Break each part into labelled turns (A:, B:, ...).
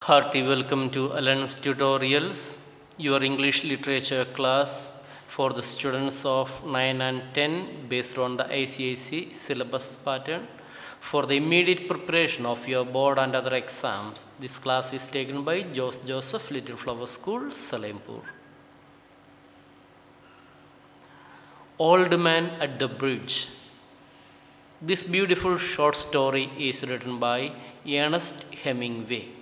A: Hearty welcome to Alan's Tutorials, your English literature class for the students of 9 and 10 based on the ICIC syllabus pattern for the immediate preparation of your board and other exams. This class is taken by Joseph Little Flower School, Salempur. Old Man at the Bridge. This beautiful short story is written by Ernest Hemingway.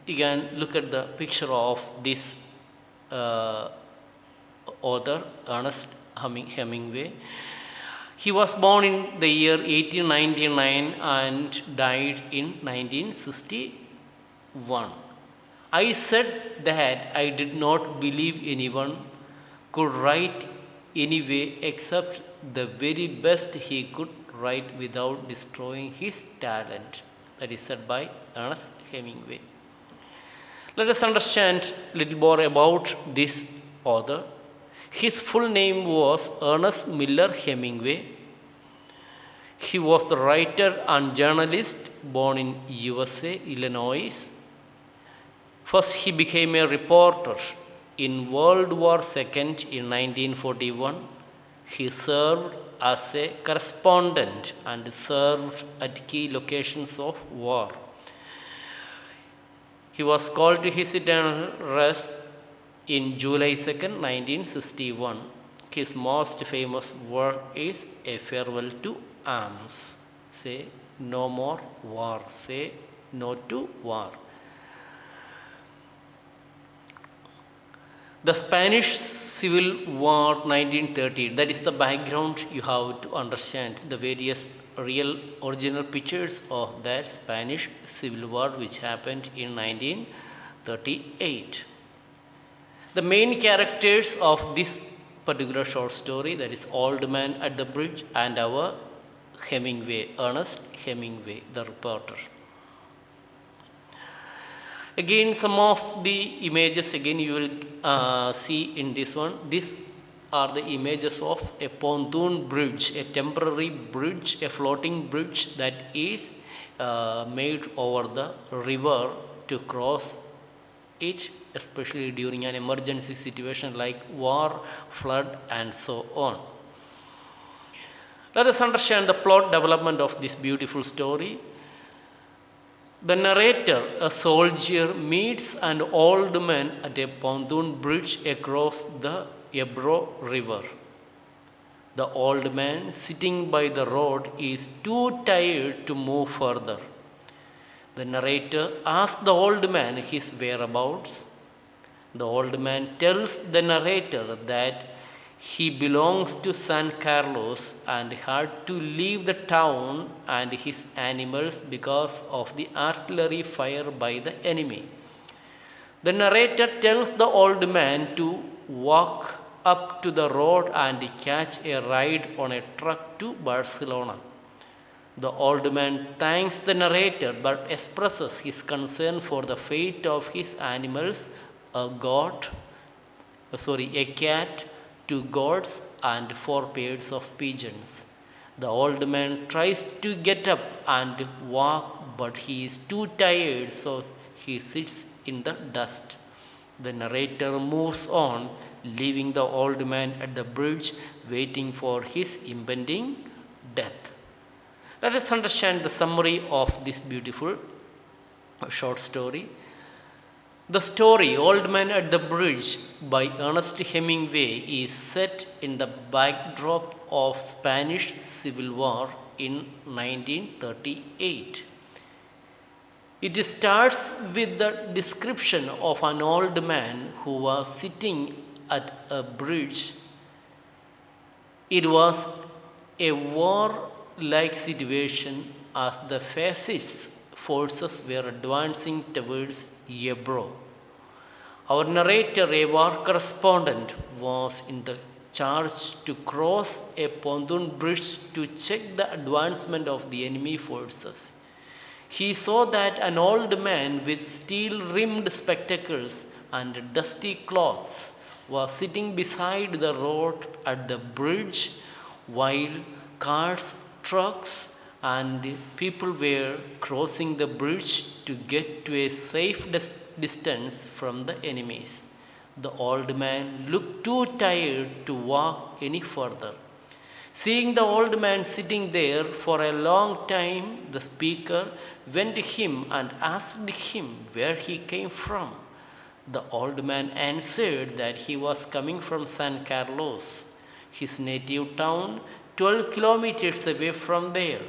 A: You can look at the picture of this uh, author, Ernest Hemingway. He was born in the year 1899 and died in 1961. I said that I did not believe anyone could write anyway except the very best he could write without destroying his talent. That is said by Ernest Hemingway. Let us understand a little more about this author. His full name was Ernest Miller Hemingway. He was the writer and journalist born in USA, Illinois. First, he became a reporter in World War II in 1941. He served as a correspondent and served at key locations of war. He was called to his eternal rest in July 2nd, 1961. His most famous work is A Farewell to Arms. Say no more war. Say no to war. The Spanish Civil War 1930, that is the background you have to understand the various real original pictures of that Spanish Civil War which happened in 1938. The main characters of this particular short story, that is Old Man at the Bridge and our Hemingway, Ernest Hemingway, the reporter. Again, some of the images again you will see in this one. These are the images of a pontoon bridge, a temporary bridge, a floating bridge that is made over the river to cross it, especially during an emergency situation like war, flood, and so on. Let us understand the plot development of this beautiful story. The narrator, a soldier, meets an old man at a pontoon bridge across the Ebro River. The old man, sitting by the road, is too tired to move further. The narrator asks the old man his whereabouts. The old man tells the narrator that he belongs to San Carlos and had to leave the town and his animals because of the artillery fire by the enemy. The narrator tells the old man to walk up to the road and catch a ride on a truck to Barcelona. The old man thanks the narrator but expresses his concern for the fate of his animals, a cat, 2 goats, and 4 pairs of pigeons. The old man tries to get up and walk, but he is too tired, so he sits in the dust. The narrator moves on, leaving the old man at the bridge, waiting for his impending death. Let us understand the summary of this beautiful short story. The story Old Man at the Bridge by Ernest Hemingway is set in the backdrop of Spanish Civil War in 1938. It starts with the description of an old man who was sitting at a bridge. It was a war-like situation as the fascist forces were advancing towards Ebro. Our narrator, a war correspondent, was in the charge to cross a pontoon bridge to check the advancement of the enemy forces. He saw that an old man with steel-rimmed spectacles and dusty clothes was sitting beside the road at the bridge while cars, trucks, and people were crossing the bridge to get to a safe distance from the enemies. The old man looked too tired to walk any further. Seeing the old man sitting there for a long time, the speaker went to him and asked him where he came from. The old man answered that he was coming from San Carlos, his native town, 12 kilometers away from there.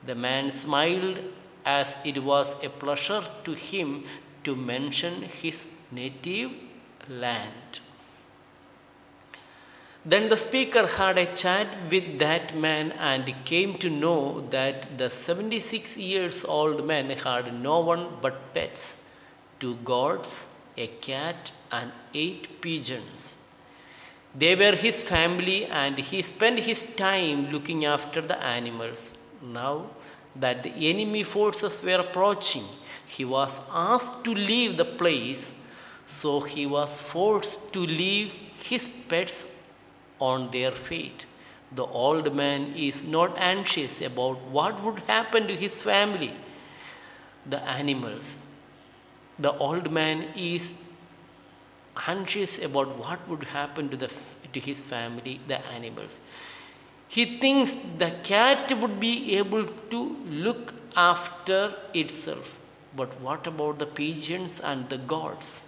A: The man smiled as it was a pleasure to him to mention his native land. Then the speaker had a chat with that man and came to know that the 76 years old man had no one but pets, two goats, a cat, and 8 pigeons. They were his family and he spent his time looking after the animals. Now that the enemy forces were approaching, he was asked to leave the place, so he was forced to leave his pets on their fate. The old man is not anxious about what would happen to his family, the animals. The old man is anxious about what would happen to his family, the animals. He thinks the cat would be able to look after itself. But what about the pigeons and the goats?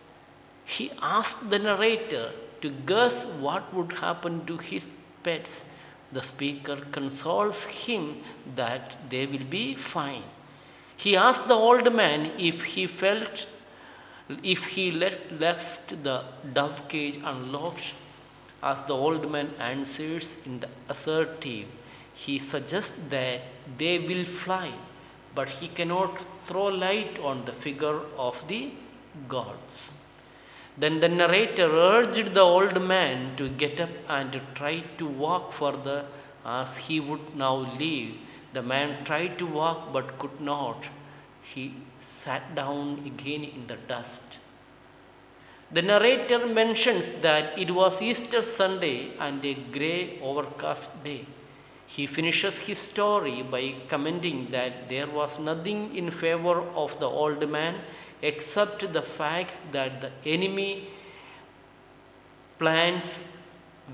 A: He asked the narrator to guess what would happen to his pets. The speaker consoles him that they will be fine. He asked the old man if he left the dove cage unlocked. As the old man answers in the assertive, he suggests that they will fly, but he cannot throw light on the figure of the gods. Then the narrator urged the old man to get up and try to walk further as he would now leave. The man tried to walk but could not. He sat down again in the dust. The narrator mentions that it was Easter Sunday and a grey, overcast day. He finishes his story by commenting that there was nothing in favor of the old man except the fact that the enemy planes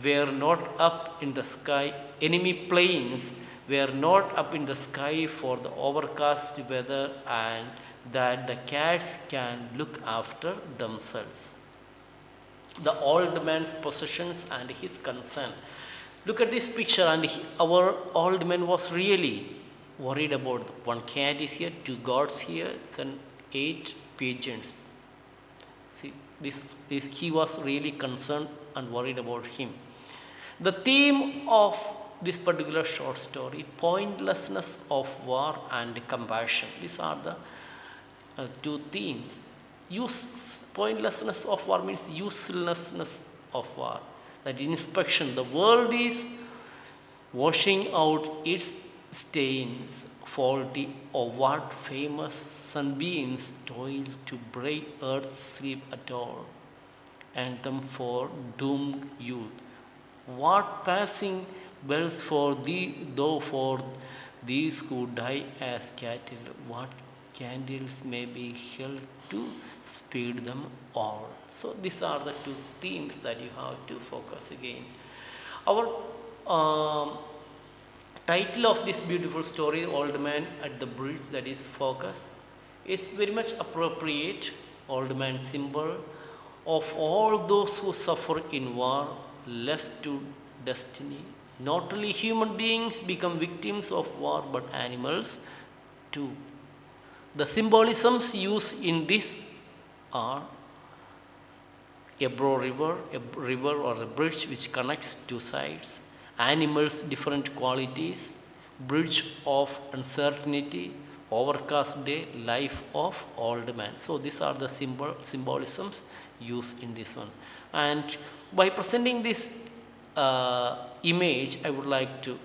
A: were not up in the sky, enemy planes were not up in the sky for the overcast weather, and that the cats can look after themselves. The old man's possessions and his concern. Look at this picture, and our old man was really worried about one cat is here, two goats here, then 8 pigeons. See, this he was really concerned and worried about him. The theme of this particular short story: pointlessness of war and compassion. These are the two themes. Pointlessness of war means uselessness of war. That inspection, the world is washing out its stains, faulty or what famous sunbeams toil to break earth's sleep at all. Anthem for doomed youth. What passing bells for thee, though for these who die as cattle, what candles may be held to speed them all. So these are the two themes that you have to focus again. Our title of this beautiful story, Old Man at the Bridge, that is focus, is very much appropriate. Old man symbol of all those who suffer in war, left to destiny. Not only human beings become victims of war, but animals too. The symbolisms used in this are Ebro River, a river or a bridge which connects two sides, animals, different qualities, bridge of uncertainty, overcast day, life of old man. So these are the symbolisms used in this one. And by presenting this image, I would like to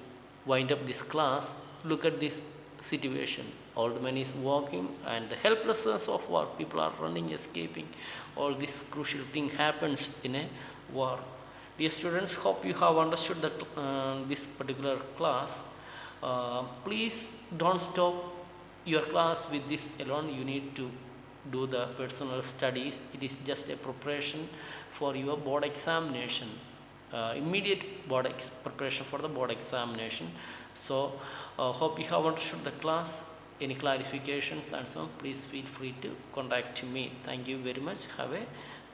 A: wind up this class. Look at this situation. Old man is walking, and the helplessness of war. People are running, escaping. All this crucial thing happens in a war. Dear students, hope you have understood that this particular class. Please don't stop your class with this alone. You need to do the personal studies. It is just a preparation for your board examination, immediate preparation for the board examination. So hope you have understood the class. Any clarifications and so on, please feel free to contact me. Thank you very much. Have a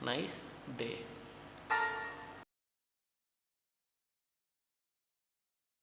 A: nice day.